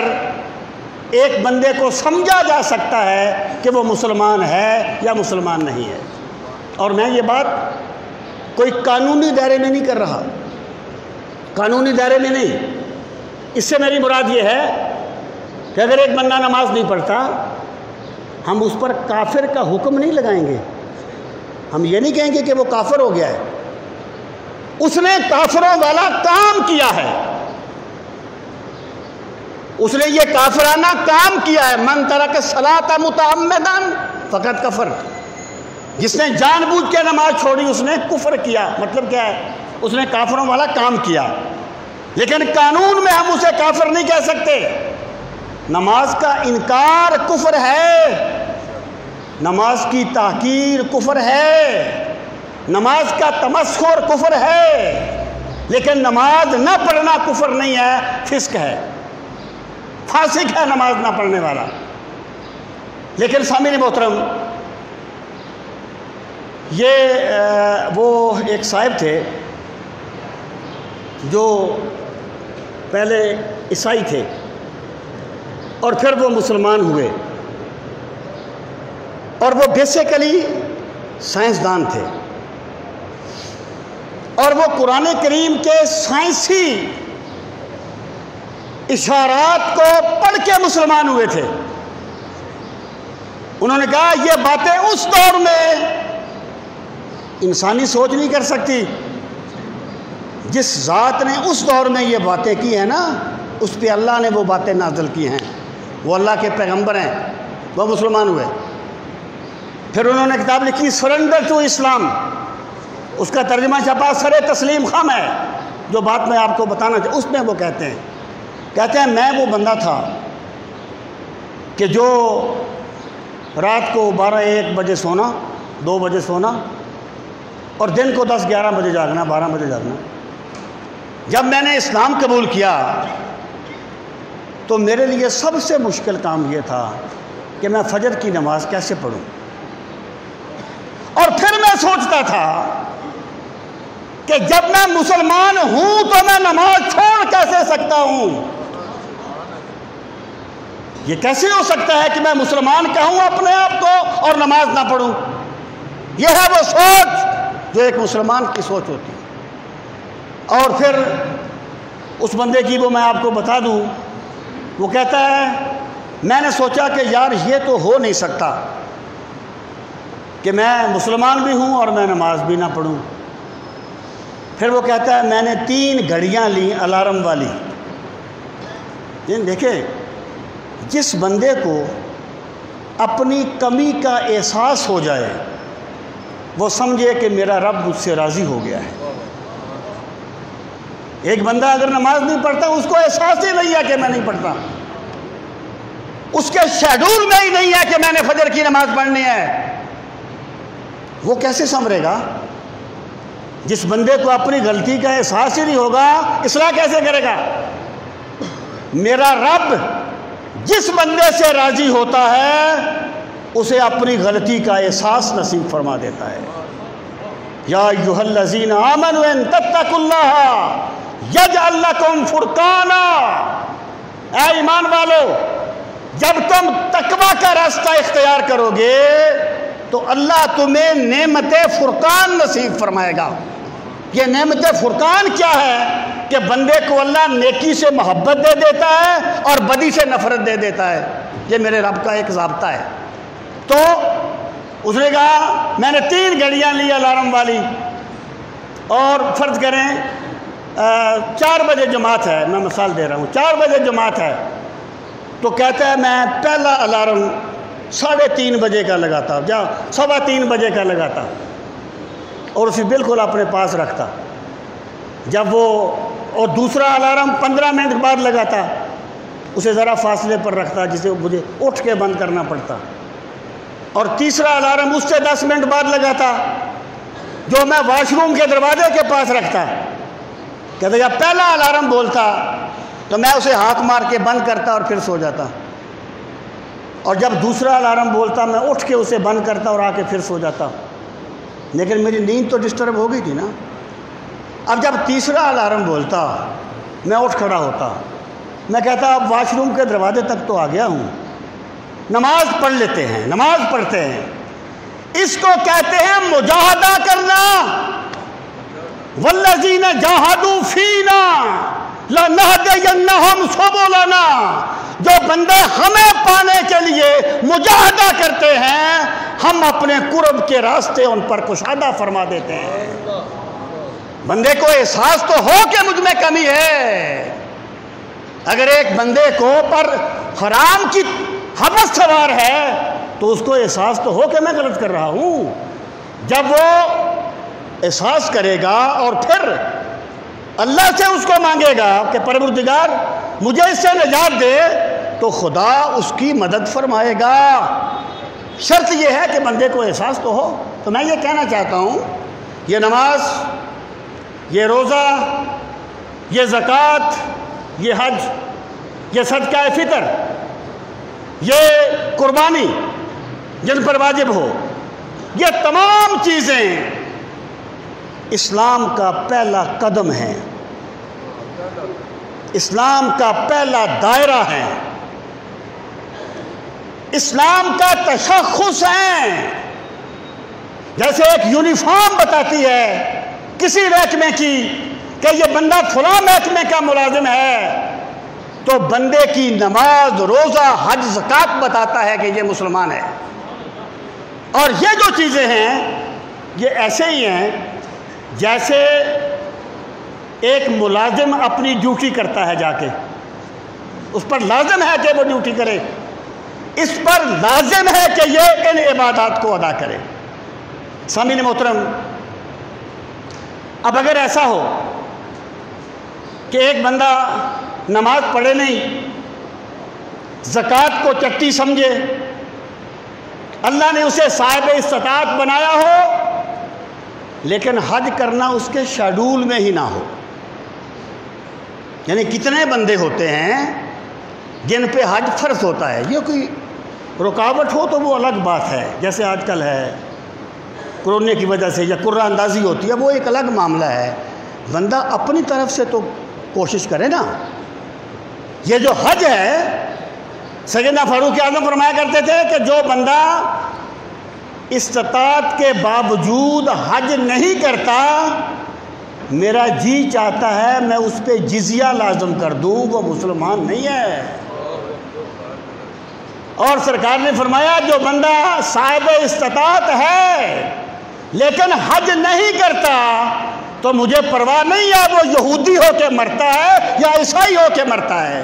ایک بندے کو سمجھا جا سکتا ہے کہ وہ مسلمان ہے یا مسلمان نہیں ہے۔ اور میں یہ بات کوئی قانونی دائرے میں نہیں کر رہا، قانونی دائرے میں نہیں۔ اس سے میری مراد یہ ہے کہ اگر ایک بندہ نماز نہیں پڑھتا، ہم اس پر کافر کا حکم نہیں لگائیں گے۔ ہم یہ نہیں کہیں گے کہ وہ کافر ہو گیا ہے، اس نے کافروں والا کام کیا ہے، اس نے یہ کافرانہ کام کیا ہے۔ من ترک الصلاۃ متعمدا فقد کفر، جس نے جان بوجھ کے نماز چھوڑی اس نے کفر کیا۔ مطلب کیا ہے؟ اس نے کافروں والا کام کیا، لیکن قانون میں ہم اسے کافر نہیں کہہ سکتے۔ نماز کا انکار کفر ہے، نماز کی تحقیر کفر ہے، نماز کا تمسخر کفر ہے، لیکن نماز نہ پڑھنا کفر نہیں ہے، فسق ہے، فاسق ہے نماز نہ پڑھنے والا۔ لیکن سامعین محترم، یہ وہ ایک صاحب تھے جو پہلے عیسائی تھے اور پھر وہ مسلمان ہوئے، اور وہ بیسیکلی سائنسدان تھے، اور وہ قرآن کریم کے سائنسی اشارات کو پڑھ کے مسلمان ہوئے تھے۔ انہوں نے کہا یہ باتیں اس دور میں انسانی سوچ نہیں کر سکتی، جس ذات نے اس دور میں یہ باتیں کی ہیں نا، اس پہ اللہ نے وہ باتیں نازل کی ہیں، وہ اللہ کے پیغمبر ہیں۔ وہ مسلمان ہوئے، پھر انہوں نے کتاب لکھی سرنڈر ٹو اسلام، اس کا ترجمہ چھپا سر تسلیم خم ہے۔ جو بات میں آپ کو بتانا چاہتا، اس میں وہ کہتے ہیں میں وہ بندہ تھا کہ جو رات کو 12-1 بجے سونا، 2 بجے سونا، اور دن کو 10-11 بجے جاگنا، 12 بجے جاگنا۔ جب میں نے اسلام قبول کیا تو میرے لیے سب سے مشکل کام یہ تھا کہ میں فجر کی نماز کیسے پڑھوں، اور پھر میں سوچتا تھا کہ جب میں مسلمان ہوں تو میں نماز چھوڑ کیسے سکتا ہوں؟ یہ کیسے ہو سکتا ہے کہ میں مسلمان کہوں اپنے آپ کو اور نماز نہ پڑھوں؟ یہ ہے وہ سوچ جو ایک مسلمان کی سوچ ہوتی ہے۔ اور پھر اس بندے کی وہ میں آپ کو بتا دوں، وہ کہتا ہے میں نے سوچا کہ یار یہ تو ہو نہیں سکتا کہ میں مسلمان بھی ہوں اور میں نماز بھی نہ پڑھوں۔ پھر وہ کہتا ہے میں نے 3 گھڑیاں لیں الارم والی۔ دیکھیں، جس بندے کو اپنی کمی کا احساس ہو جائے وہ سمجھے کہ میرا رب مجھ سے راضی ہو گیا ہے۔ ایک بندہ اگر نماز نہیں پڑھتا، اس کو احساس ہی نہیں ہے کہ میں نہیں پڑھتا، اس کے شیڈول میں ہی نہیں ہے کہ میں نے فجر کی نماز پڑھنی ہے، وہ کیسے سنبھلے گا؟ جس بندے کو اپنی غلطی کا احساس ہی نہیں ہوگا، اصلاح کیسے کرے گا؟ میرا رب جس بندے سے راضی ہوتا ہے اسے اپنی غلطی کا احساس نصیب فرما دیتا ہے۔ یا ایھا الذین آمنوا ان تتقوا اللہ یجعل لکم فرقانا، اے ایمان والو، جب تم تقوی کا راستہ اختیار کرو گے تو اللہ تمہیں نعمت فرقان نصیب فرمائے گا۔ یہ نعمت فرقان کیا ہے؟ کہ بندے کو اللہ نیکی سے محبت دے دیتا ہے اور بدی سے نفرت دے دیتا ہے۔ یہ میرے رب کا ایک ضابطہ ہے۔ تو اس نے کہا میں نے 3 گھڑیاں لی الارم والی، اور فرض کریں 4 بجے جماعت ہے، میں مثال دے رہا ہوں، 4 بجے جماعت ہے، تو کہتا ہے میں پہلا الارم 3:30 بجے کا لگاتا، یا 3:15 بجے کا لگاتا، اور اسے بالکل اپنے پاس رکھتا۔ جب وہ اور دوسرا الارم 15 منٹ بعد لگاتا، اسے ذرا فاصلے پر رکھتا جسے مجھے اٹھ کے بند کرنا پڑتا، اور تیسرا الارم اس سے 10 منٹ بعد لگاتا جو میں واش روم کے دروازے کے پاس رکھتا۔ کہتے جب پہلا الارم بولتا تو میں اسے ہاتھ مار کے بند کرتا اور پھر سو جاتا، اور جب دوسرا الارم بولتا میں اٹھ کے اسے بند کرتا اور آ کے پھر سو جاتا، لیکن میری نیند تو ڈسٹرب ہو گئی تھی نا۔ اب جب تیسرا الارم بولتا میں اٹھ کھڑا ہوتا، میں کہتا اب واش روم کے دروازے تک تو آ گیا ہوں، نماز پڑھ لیتے ہیں، نماز پڑھتے ہیں۔ اس کو کہتے ہیں مجاہدہ کرنا۔ والذین جاہدوا فینا لنہدینہم سبلنا۔ جو بندے ہمیں پانے کے لیے مجاہدہ کرتے ہیں، ہم اپنے قرب کے راستے ان پر کشادہ فرما دیتے ہیں۔ بندے کو احساس تو ہو کہ مجھ میں کمی ہے۔ اگر ایک بندے کو پر حرام کی حوث سوار ہے تو اس کو احساس تو ہو کہ میں غلط کر رہا ہوں۔ جب وہ احساس کرے گا اور پھر اللہ سے اس کو مانگے گا کہ پروردگار مجھے اس سے نجات دے، تو خدا اس کی مدد فرمائے گا۔ شرط یہ ہے کہ بندے کو احساس تو ہو۔ تو میں یہ کہنا چاہتا ہوں، یہ نماز، یہ روزہ، یہ زکوٰۃ، یہ حج، یہ صدقہ فطر، یہ قربانی جن پر واجب ہو، یہ تمام چیزیں اسلام کا پہلا قدم ہے، اسلام کا پہلا دائرہ ہے، اسلام کا تشخص ہے۔ جیسے ایک یونیفارم بتاتی ہے کسی محکمے کی کہ یہ بندہ فلاں محکمے کا ملازم ہے، تو بندے کی نماز، روزہ، حج، زکوٰۃ بتاتا ہے کہ یہ مسلمان ہے۔ اور یہ جو چیزیں ہیں یہ ایسے ہی ہیں جیسے ایک ملازم اپنی ڈیوٹی کرتا ہے، جا کے اس پر لازم ہے کہ وہ ڈیوٹی کرے، اس پر لازم ہے کہ یہ ان عبادات کو ادا کرے۔ سامعین محترم، اب اگر ایسا ہو کہ ایک بندہ نماز پڑھے نہیں، زکوٰۃ کو چٹی سمجھے، اللہ نے اسے صاحب استطاعت بنایا ہو، لیکن حج کرنا اس کے شیڈول میں ہی نہ ہو۔ یعنی کتنے بندے ہوتے ہیں جن پہ حج فرض ہوتا ہے، یہ کوئی رکاوٹ ہو تو وہ الگ بات ہے، جیسے آج کل ہے کورونا کی وجہ سے یا قرعہ اندازی ہوتی ہے، وہ ایک الگ معاملہ ہے۔ بندہ اپنی طرف سے تو کوشش کرے نا۔ یہ جو حج ہے، سیدنا فاروق اعظم فرمایا کرتے تھے کہ جو بندہ استطاعت کے باوجود حج نہیں کرتا، میرا جی چاہتا ہے میں اس پہ جزیہ لازم کر دوں، وہ مسلمان نہیں ہے۔ اور سرکار نے فرمایا جو بندہ صاحب استطاعت ہے لیکن حج نہیں کرتا تو مجھے پرواہ نہیں ہے وہ یہودی ہو کے مرتا ہے یا عیسائی ہو کے مرتا ہے۔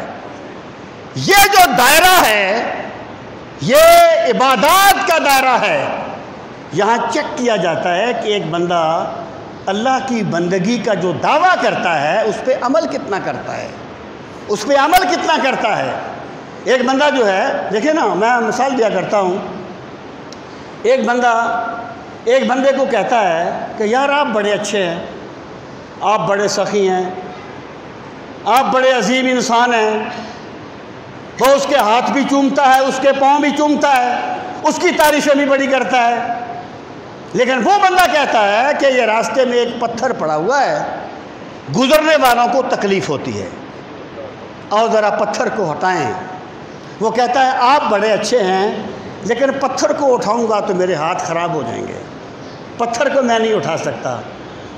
یہ جو دائرہ ہے یہ عبادات کا دائرہ ہے۔ یہاں چیک کیا جاتا ہے کہ ایک بندہ اللہ کی بندگی کا جو دعویٰ کرتا ہے اس پہ عمل کتنا کرتا ہے، اس پہ عمل کتنا کرتا ہے۔ ایک بندہ جو ہے، دیکھیں نا، میں مثال دیا کرتا ہوں، ایک بندہ ایک بندے کو کہتا ہے کہ یار آپ بڑے اچھے ہیں، آپ بڑے سخی ہیں، آپ بڑے عظیم انسان ہیں، وہ اس کے ہاتھ بھی چومتا ہے، اس کے پاؤں بھی چومتا ہے، اس کی تعریفیں بھی بڑی کرتا ہے، لیکن وہ بندہ کہتا ہے کہ یہ راستے میں ایک پتھر پڑا ہوا ہے، گزرنے والوں کو تکلیف ہوتی ہے، اور ذرا پتھر کو ہٹائیں۔ وہ کہتا ہے آپ بڑے اچھے ہیں، لیکن پتھر کو اٹھاؤں گا تو میرے ہاتھ خراب ہو جائیں گے، پتھر کو میں نہیں اٹھا سکتا،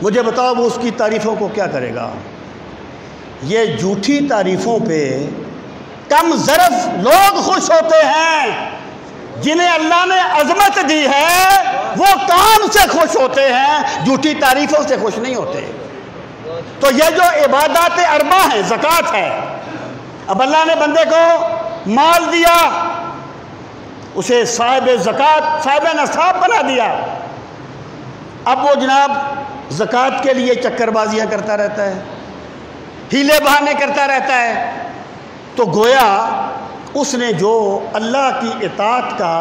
مجھے بتاؤ وہ اس کی تعریفوں کو کیا کرے گا؟ یہ جھوٹی تعریفوں پہ کم ظرف لوگ خوش ہوتے ہیں، جنہیں اللہ نے عظمت دی ہے وہ کام سے خوش ہوتے ہیں، جھوٹی تعریفوں سے خوش نہیں ہوتے۔ تو یہ جو عبادات اربع ہیں، زکوٰۃ ہے، اب اللہ نے بندے کو مال دیا، اسے صاحب زکوٰۃ، صاحب نصاب بنا دیا، اب وہ جناب زکوٰۃ کے لیے چکر بازیاں کرتا رہتا ہے، ہیلے بہانے کرتا رہتا ہے، تو گویا اس نے جو اللہ کی اطاعت کا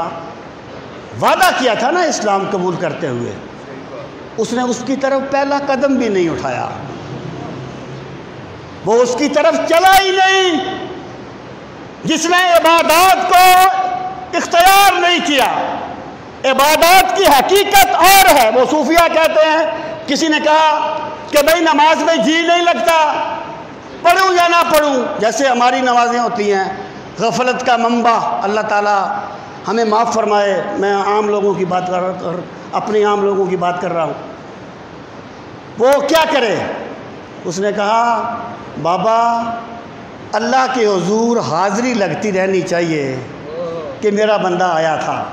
وعدہ کیا تھا نا اسلام قبول کرتے ہوئے، اس نے اس کی طرف پہلا قدم بھی نہیں اٹھایا، وہ اس کی طرف چلا ہی نہیں۔ جس نے عبادات کو اختیار نہیں کیا، عبادات کی حقیقت اور ہے، وہ صوفیہ کہتے ہیں، کسی نے کہا کہ بھئی نماز میں جی نہیں لگتا، پڑھوں یا نہ پڑھوں، جیسے ہماری نمازیں ہوتی ہیں، غفلت کا منبع، اللہ تعالیٰ ہمیں معاف فرمائے، میں عام لوگوں کی بات کر رہا ہوں، اپنے عام لوگوں کی بات کر رہا ہوں، وہ کیا کرے؟ اس نے کہا بابا اللہ کے حضور حاضری لگتی رہنی چاہیے کہ میرا بندہ آیا تھا،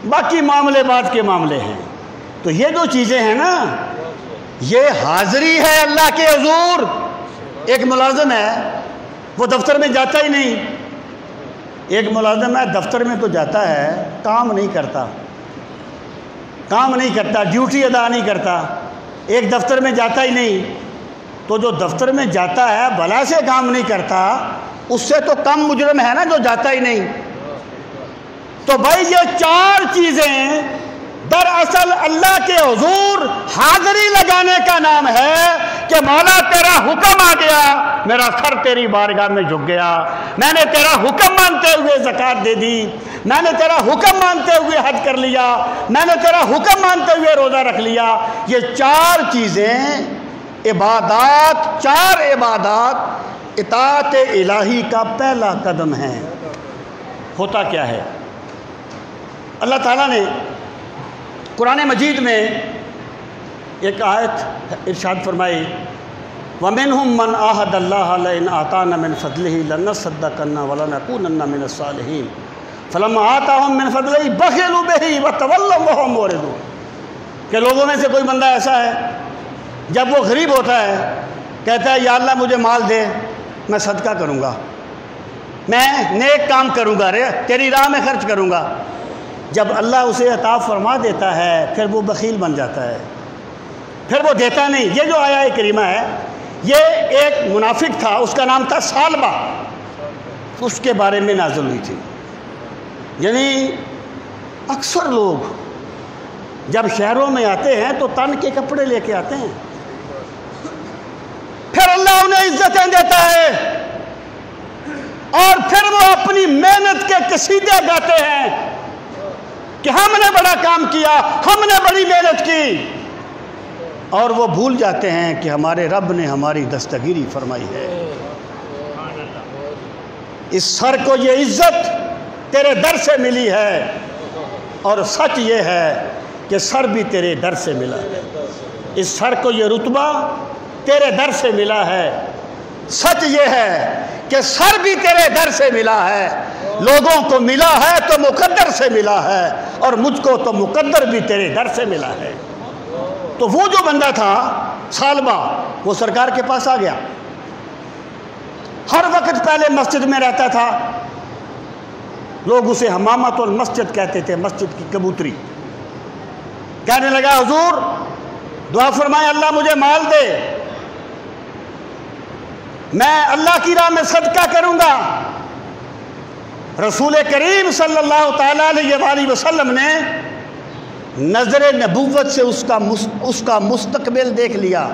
باقی معاملے بعد کے معاملے ہیں۔ تو یہ جو چیزیں ہیں نا، یہ حاضری ہے اللہ کے حضور۔ ایک ملازم ہے، وہ دفتر میں جاتا ہی نہیں، ایک ملازم ہے دفتر میں تو جاتا ہے، کام نہیں کرتا، ڈیوٹی ادا نہیں کرتا، ایک دفتر میں جاتا ہی نہیں، تو جو دفتر میں جاتا ہے بھلا سے کام نہیں کرتا، اس سے تو کم مجرم ہے نا جو جاتا ہی نہیں۔ تو بھائی یہ چار چیزیں دراصل اللہ کے حضور حاضری لگانے کا نام ہے کہ مولا تیرا حکم آ گیا، میرا سر تیری بارگاہ میں جھک گیا، میں نے تیرا حکم مانتے ہوئے زکوٰۃ دے دی، میں نے تیرا حکم مانتے ہوئے حج کر لیا، میں نے تیرا حکم مانتے ہوئے روزہ رکھ لیا۔ یہ چار چیزیں عبادات، چار عبادات اطاعت الہی کا پہلا قدم ہے۔ ہوتا کیا ہے؟ اللہ تعالیٰ نے قرآن مجید میں ایک آیت ارشاد فرمائی، وَمِنْهُمْ مَنْ عَاهَدَ اللَّهَ لَئِنْ آتَانَا مِنْ فَضْلِهِ لَنَصَّدَّقَنَّ وَلَنَكُونَنَّ مِنَ الصَّالِحِينَ فَلَمَّا آتَاهُمْ مِنْ فَضْلِهِ بَخِلُوا بِهِ وَتَوَلَّوْا وَهُمْ مُعْرِضُونَ کہ لوگوں میں سے کوئی بندہ ایسا ہے جب وہ غریب ہوتا ہے کہتا ہے یا اللہ مجھے مال دے، میں صدقہ کروں گا، میں نیک کام کروں گا، تیری راہ میں خرچ کروں گا۔ جب اللہ اسے عطا فرما دیتا ہے پھر وہ بخیل بن جاتا ہے، پھر وہ دیتا نہیں۔ یہ جو آیہ کریمہ ہے یہ ایک منافق تھا، اس کا نام تھا ثعلبہ، اس کے بارے میں نازل ہوئی تھی۔ یعنی اکثر لوگ جب شہروں میں آتے ہیں تو تن کے کپڑے لے کے آتے ہیں، پھر اللہ انہیں عزتیں دیتا ہے اور پھر وہ اپنی محنت کے قصیدے گاتے ہیں کہ ہم نے بڑا کام کیا، ہم نے بڑی محنت کی، اور وہ بھول جاتے ہیں کہ ہمارے رب نے ہماری دستگیری فرمائی ہے۔ اس سر کو یہ عزت تیرے در سے ملی ہے، اور سچ یہ ہے کہ سر بھی تیرے در سے ملا ہے۔ اس سر کو یہ رتبہ تیرے در سے ملا ہے۔ سچ یہ ہے کہ سر بھی تیرے در سے ملا ہے، لوگوں کو ملا ہے تو مقدر سے ملا ہے، اور مجھ کو تو مقدر بھی تیرے در سے ملا ہے۔ تو وہ جو بندہ تھا ثعلبہ، وہ سرکار کے پاس آ گیا، ہر وقت پہلے مسجد میں رہتا تھا، لوگ اسے حمامت المسجد کہتے تھے، مسجد کی کبوتری۔ کہنے لگا حضور دعا فرمائے اللہ مجھے مال دے، میں اللہ کی راہ میں صدقہ کروں گا۔ رسول کریم صلی اللہ تعالیٰ علیہ وآلہ وسلم نے نظر نبوت سے اس کا مستقبل دیکھ لیا۔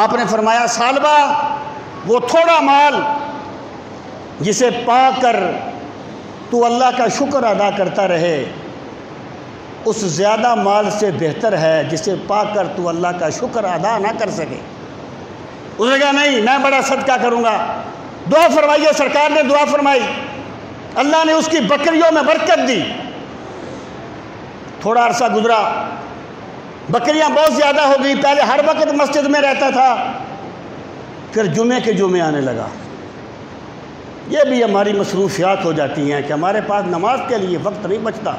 آپ نے فرمایا ثعلبہ وہ تھوڑا مال جسے پا کر تو اللہ کا شکر ادا کرتا رہے، اس زیادہ مال سے بہتر ہے جسے پا کر تو اللہ کا شکر ادا نہ کر سکے۔ اس نے کہا نہیں میں بڑا صدقہ کروں گا۔ دعا فرمائیے، سرکار نے دعا فرمائی، اللہ نے اس کی بکریوں میں برکت دی. تھوڑا عرصہ گزرا، بکریاں بہت زیادہ ہو گئی. پہلے ہر وقت مسجد میں رہتا تھا، پھر جمعے کے جمعے آنے لگا. یہ بھی ہماری مصروفیات ہو جاتی ہیں کہ ہمارے پاس نماز کے لیے وقت نہیں بچتا.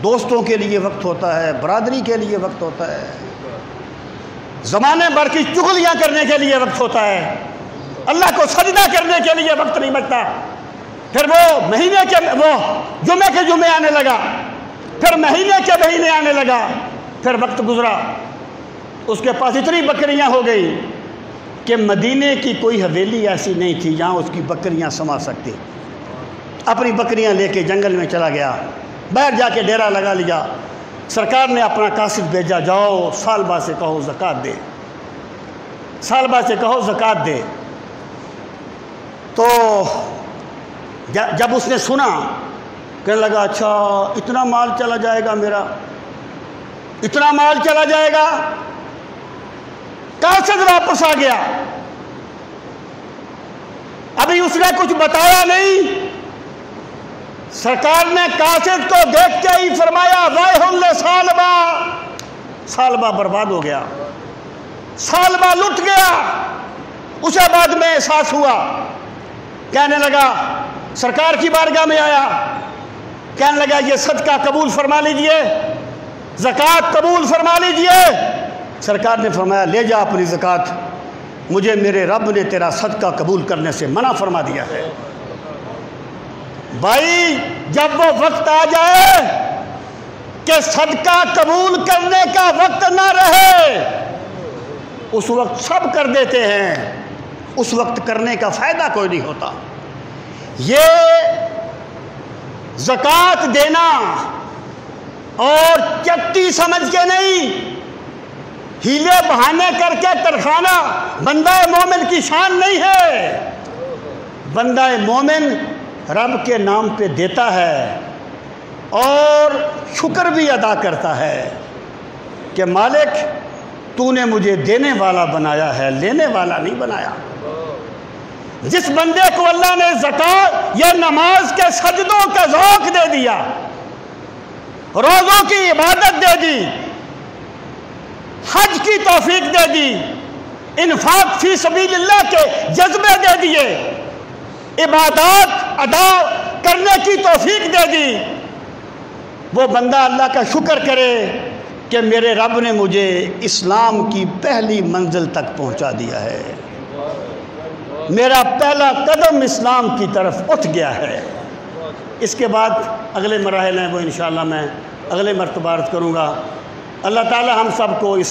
دوستوں کے لیے وقت ہوتا ہے، برادری کے لیے وقت ہوتا ہے، زمانے بھر کی چغلیاں کرنے کے لیے وقت ہوتا ہے، اللہ کو سجدہ کرنے کے لیے وقت نہیں بچتا. پھر وہ مہینے کے وہ جمعے کے جمعے آنے لگا، پھر مہینے کے مہینے آنے لگا. پھر وقت گزرا، اس کے پاس اتنی بکریاں ہو گئی کہ مدینے کی کوئی حویلی ایسی نہیں تھی جہاں اس کی بکریاں سما سکتی. اپنی بکریاں لے کے جنگل میں چلا گیا، باہر جا کے ڈیرا لگا لیا. سرکار نے اپنا قاصد بھیجا، جاؤ سالبہ سے کہو زکوٰۃ دے، سالبہ سے کہو زکوٰۃ دے. تو جب اس نے سنا، کہنے لگا اچھا اتنا مال چلا جائے گا میرا، اتنا مال چلا جائے گا. قاصد واپس آ گیا، ابھی اس نے کچھ بتایا نہیں. سرکار نے قاصد کو دیکھتے ہی فرمایا ویح لسالبہ، سالبہ برباد ہو گیا، سالبہ لٹ گیا. اسے بعد میں احساس ہوا، کہنے لگا سرکار کی بارگاہ میں آیا، کہنے لگا یہ صدقہ قبول فرما لیجئے، زکوٰۃ قبول فرما لیجئے. سرکار نے فرمایا لے جا اپنی زکوٰۃ، مجھے میرے رب نے تیرا صدقہ قبول کرنے سے منع فرما دیا ہے. بھائی جب وہ وقت آ جائے کہ صدقہ قبول کرنے کا وقت نہ رہے، اس وقت سب کر دیتے ہیں، اس وقت کرنے کا فائدہ کوئی نہیں ہوتا. یہ زکوٰۃ دینا اور چٹی سمجھ کے نہیں، ہیلے بہانے کر کے ترخانہ بندہ مومن کی شان نہیں ہے. بندہ مومن رب کے نام پہ دیتا ہے اور شکر بھی ادا کرتا ہے کہ مالک تو نے مجھے دینے والا بنایا ہے، لینے والا نہیں بنایا. جس بندے کو اللہ نے زکوٰۃ یا نماز کے سجدوں کا ذوق دے دیا، روزوں کی عبادت دے دی، حج کی توفیق دے دی، انفاق فی سبیل اللہ کے جذبے دے دیے، عبادات ادا کرنے کی توفیق دے دی، وہ بندہ اللہ کا شکر کرے کہ میرے رب نے مجھے اسلام کی پہلی منزل تک پہنچا دیا ہے، میرا پہلا قدم اسلام کی طرف اٹھ گیا ہے. اس کے بعد اگلے مراحل ہیں وہ انشاءاللہ میں اگلے مرتبہ عرض کروں گا. اللہ تعالی ہم سب کو اس